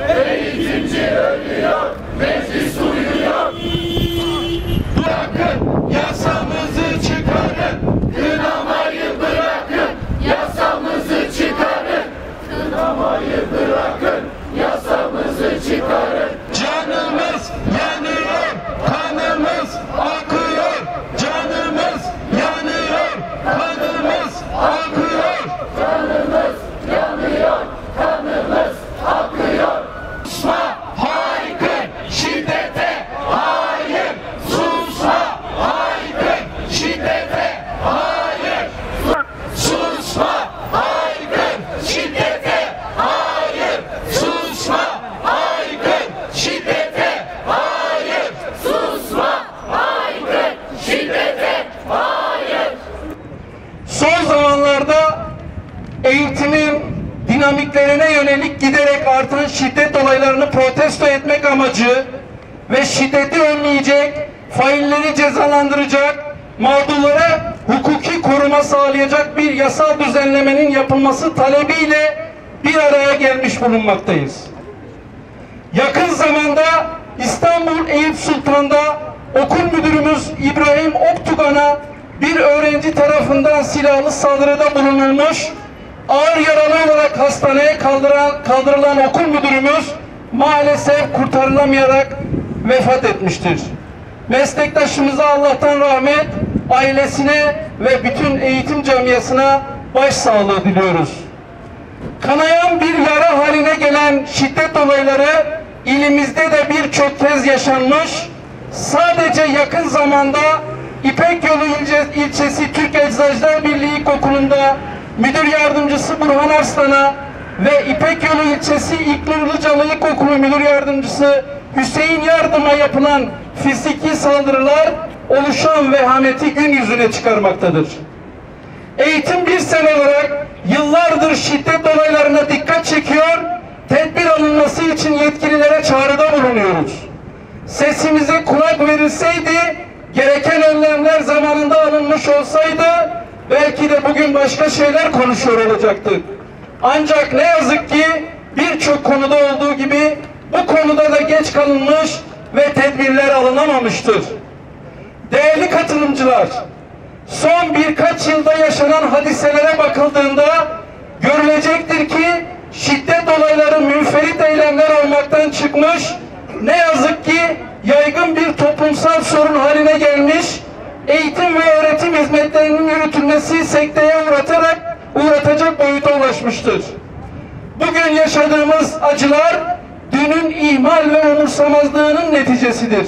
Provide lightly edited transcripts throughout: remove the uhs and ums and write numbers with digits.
Eğitimci ölüyor, meclis uyuyor. Bırakın, yasamızı çıkarın. Kınamayı bırakın, yasamızı çıkarın. Kınamayı bırakın, yasamızı çıkarın. Canımız yanıyor, kanımız akıyor. Canımız yanıyor, kanımız akıyor. Canımız yanıyor, kanımız akıyor. Susma, haykır, şiddete hayır. Susma, haykır, şiddete hayır. Susma, haykır, şiddete hayır. Susma, haykır, şiddete hayır. Susma, haykır, şiddete hayır. Son zamanlarda eğitimin dinamiklerine yönelik giderek artan şiddet olaylarını protesto etmek amacı ve şiddeti önleyecek, failleri cezalandıracak, mağdurlara hukuki koruma sağlayacak bir yasal düzenlemenin yapılması talebiyle bir araya gelmiş bulunmaktayız. Yakın zamanda İstanbul Eyüp Sultan'da okul müdürümüz İbrahim Oktugan'a bir öğrenci tarafından silahlı saldırıda bulunulmuş, ağır yaralı olarak hastaneye kaldırılan okul müdürümüz maalesef kurtarılamayarak vefat etmiştir. Meslektaşımıza Allah'tan rahmet, ailesine ve bütün eğitim camiasına başsağlığı diliyoruz. Kanayan bir yara haline gelen şiddet olayları ilimizde de birçok kez yaşanmış. Sadece yakın zamanda İpekyolu ilçesi Türk Eczacılar Birliği İlkokulu'nda müdür yardımcısı Burhan Arslan'a ve İpekyolu ilçesi İknurlucalı İlkokulu müdür yardımcısı Hüseyin Yardım'a yapılan fiziki saldırılar oluşan vehameti gün yüzüne çıkarmaktadır. Eğitim bir sene olarak yıllardır şiddet olaylarına dikkat çekiyor, tedbir alınması için yetkililere çağrıda bulunuyoruz. Sesimize kulak verilseydi, gereken önlemler zamanında alınmış olsaydı, belki de bugün başka şeyler konuşuyor olacaktık. Ancak ne yazık ki birçok konuda olduğu gibi bu konuda da geç kalınmış ve tedbirler alınamamıştır. Değerli katılımcılar, son birkaç yılda yaşanan hadiselere bakıldığında görülecektir ki şiddet olayları münferit eylemler olmaktan çıkmış, ne yazık ki yaygın bir toplumsal sorun haline gelmiş, eğitim ve öğretim hizmetlerinin yürütülmesi sekteye uğratacak boyuta ulaşmıştır. Bugün yaşadığımız acılar dünün ihmal ve umursamazlığının neticesidir.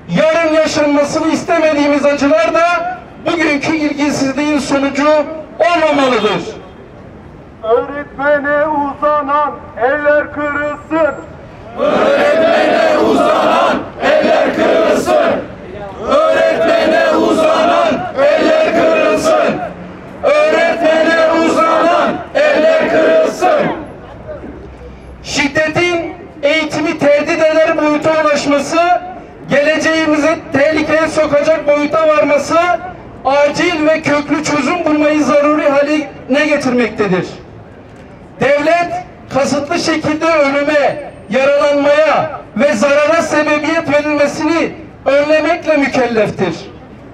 Yarın yaşanmasını istemediğimiz acılar da bugünkü ilgisizliğin sonucu olmamalıdır. Öğretmene uzanan eller kırılsın. Öğretmene uzanan eller kırılsın. Öğretmene uzanan eller kırılsın. Öğretmene uzanan eller kırılsın. Şiddetin eğitimi tehdit eder boyuta ulaşması, geleceğimizi tehlikeye sokacak boyuta varması, acil ve köklü çözüm bulmayı zaruri haline getirmektedir. Devlet kasıtlı şekilde ölüme, yaralanmaya ve zarara sebebiyet verilmesini önlemekle mükelleftir.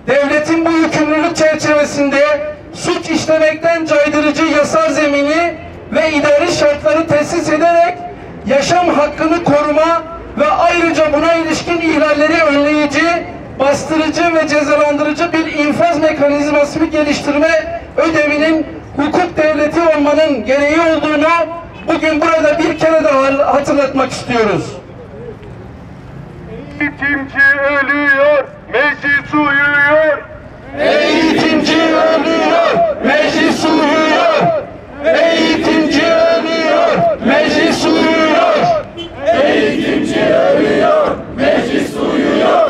Devletin bu yükümlülük çerçevesinde suç işlemekten caydırıcı yasal zemini ve idari şartları tesis ederek yaşam hakkını koruma ve ayrıca buna ilişkin ihlalleri önleyici, bastırıcı ve cezalandırıcı bir infaz mekanizması geliştirme ödevinin hukuk devleti olmanın gereği olduğunu bugün burada bir kere daha hatırlatmak istiyoruz. Eğitimci ölüyor, meclis uyuyor. Eğitimci ölüyor, meclis uyuyor. Eğitimci ölüyor, meclis uyuyor. Eğitimci ölüyor, meclis uyuyor.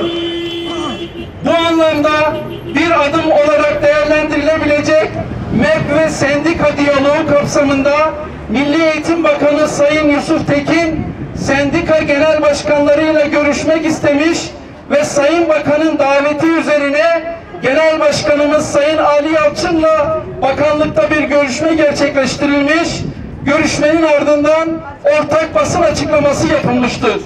Bu anlamda bir adım olarak değerlendirilebilecek MEP ve sendika diyaloğu kapsamında Milli Eğitim Bakanı Sayın Yusuf Tekin, sendika genel başkanlarıyla görüşmek istemiş ve Sayın Bakan'ın daveti üzerine Genel Başkanımız Sayın Ali Yalçın'la bakanlıkta bir görüşme gerçekleştirilmiş. görüşmenin ardından ortak basın açıklaması yapılmıştır.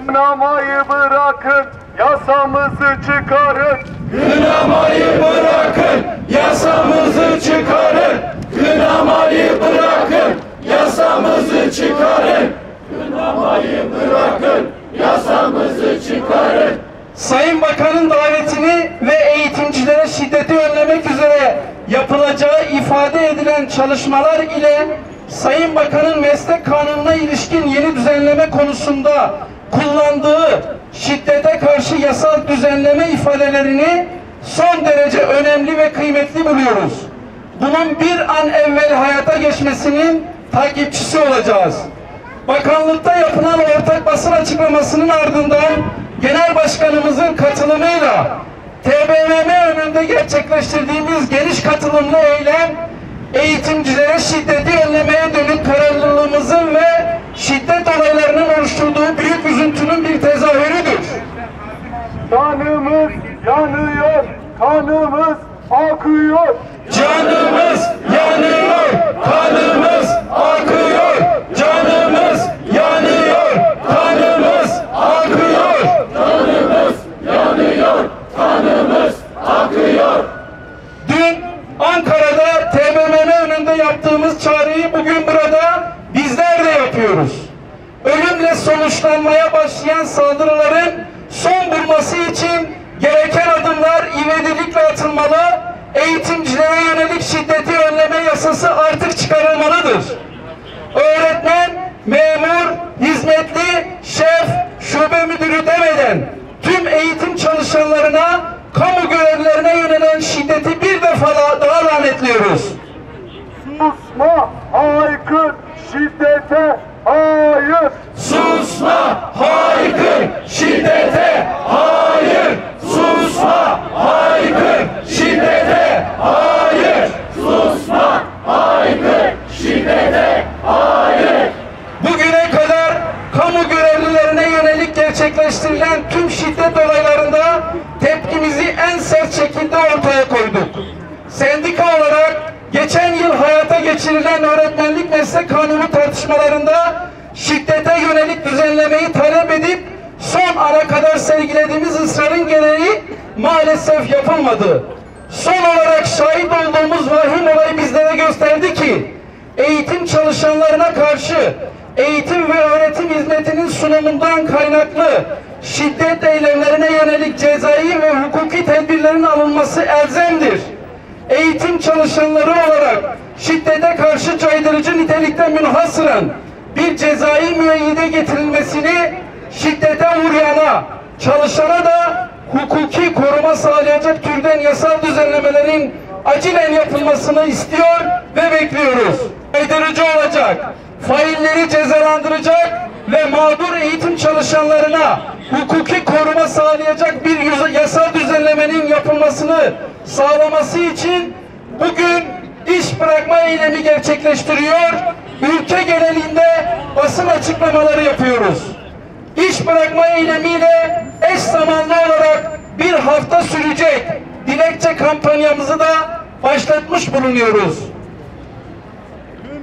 Kınamayı bırakın, yasamızı çıkarın. Kınamayı bırakın, yasamızı çıkarın. Kınamayı bırakın, yasamızı çıkarın. Kınamayı bırakın, yasamızı çıkarın. Sayın Bakan'ın davetini ve eğitimcilere şiddeti önlemek üzere yapılacağı ifade edilen çalışmalar ile Sayın Bakan'ın meslek kanununa ilişkin yeni düzenleme konusunda kullandığı şiddete karşı yasal düzenleme ifadelerini son derece önemli ve kıymetli buluyoruz. Bunun bir an evvel hayata geçmesinin takipçisi olacağız. Bakanlıkta yapılan ortak basın açıklamasının ardından Genel Başkanımızın katılımıyla TBMM önünde gerçekleştirdiğimiz geniş katılımlı eylem, eğitimcilere şiddeti önlemeye dönük kararlılığımızın ve şiddet olaylarının oluşturduğu büyük üzüntünün bir tezahürüdür. Canımız yanıyor, kanımız akıyor. Canımız yanıyor, kanımız akıyor. Canımız yanıyor, kanımız akıyor. Canımız yanıyor, kanımız akıyor. Dün Ankara'da TBMM önünde yaptığımız çağrıyı bugün burada bizler de yapıyoruz. Ölümle sonuçlanmaya başlayan saldırıların son bulması için gereken adımlar ivedilikle atılmalı, eğitimcilere yönelik şiddeti önleme yasası artık çıkarılmalıdır. Öğretmen, memur, hizmetli, şef, şube müdürü demeden tüm eğitim çalışanlarına, kamu görevlilerine yönelen şiddeti bir defa daha lanetliyoruz. Susma, haykır, şiddete hayır. Susma, haykır, şiddete hayır. Susma, haykır, şiddete hayır. Susma, haykır, şiddete hayır. Bugüne kadar kamu görevlilerine yönelik gerçekleştirilen tüm şiddet olaylarında tepkimizi en sert şekilde ortaya koyduk. Sendika olarak geçen yıl hayata geçirilen öğretmenlik meslek kanunu tartışmalarında şiddete yönelik düzenlemeyi talep edip son ana kadar sergilediğimiz ısrarın gereği maalesef yapılmadı. Son olarak şahit olduğumuz vahim olay bizlere gösterdi ki eğitim çalışanlarına karşı eğitim ve öğretim hizmetinin sunumundan kaynaklı şiddet eylemlerine yönelik cezai ve hukuki tedbirlerin alınması elzemdir. Eğitim çalışanları olarak şiddete karşı caydırıcı nitelikte münhasıran bir cezai müeyyide getirilmesini şiddete uğrayana, çalışana da hukuki koruma sağlayacak türden yasal düzenlemelerin acilen yapılmasını istiyor ve bekliyoruz. Caydırıcı olacak, failleri cezalandıracak ve mağdur eğitim çalışanlarına hukuki koruma sağlayacak bir yasal düzenlemenin yapılmasını sağlaması için bugün iş bırakma eylemi gerçekleştiriyor, ülke genelinde basın açıklamaları yapıyoruz. İş bırakma eylemiyle eş zamanlı olarak bir hafta sürecek dilekçe kampanyamızı da başlatmış bulunuyoruz.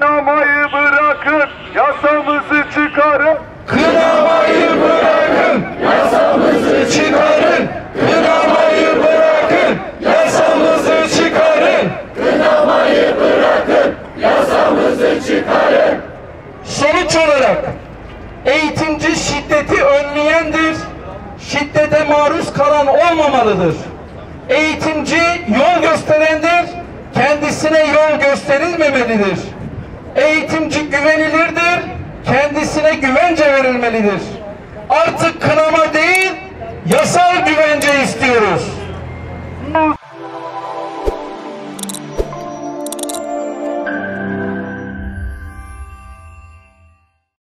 Kınamayı bırakın, yasamızı çıkarın. Kınamayı bırakın, yasamızı çıkarın. Kınamayı bırakın, yasamızı çıkarın. Kınamayı bırakın, yasamızı çıkarın. Sonuç olarak eğitimci şiddeti önleyendir, şiddete maruz kalan olmamalıdır. Eğitimci yol gösterendir, kendisine yol gösterilmemelidir. Eğitimci güvenilirdir, kendisine güvence verilmelidir. Artık kınama